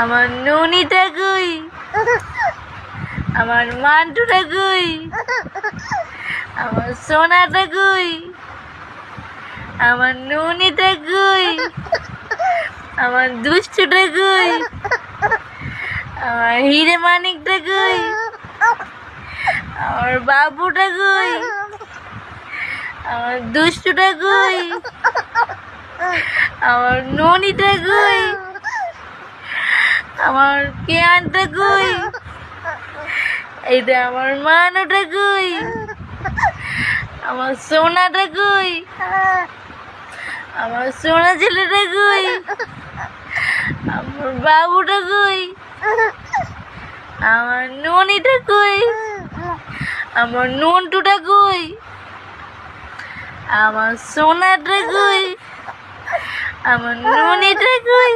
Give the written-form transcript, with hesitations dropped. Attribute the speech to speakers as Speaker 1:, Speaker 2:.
Speaker 1: আমার ননিটা কই? আমার মান্টুটা কই? আমার সোনাটা কই? আমার ননিটা কই? আমার দুষ্টুটা কই? আমার হিরে মানিকটা কই? আমার বাবুটা কই? আমার দুষ্টুটা কই? আমার ননিটা কই? আমার কেয়ানটা কই? এইটা আমার মানুটা কই? আমার সোনাটা কই? আমার সোনা ছেলেটা কই? আমার বাবুটা কই? আমার ননিটা কই? আমার নন্টুটা কই? আমার সোনাটা কই? আমার ননিটা কই?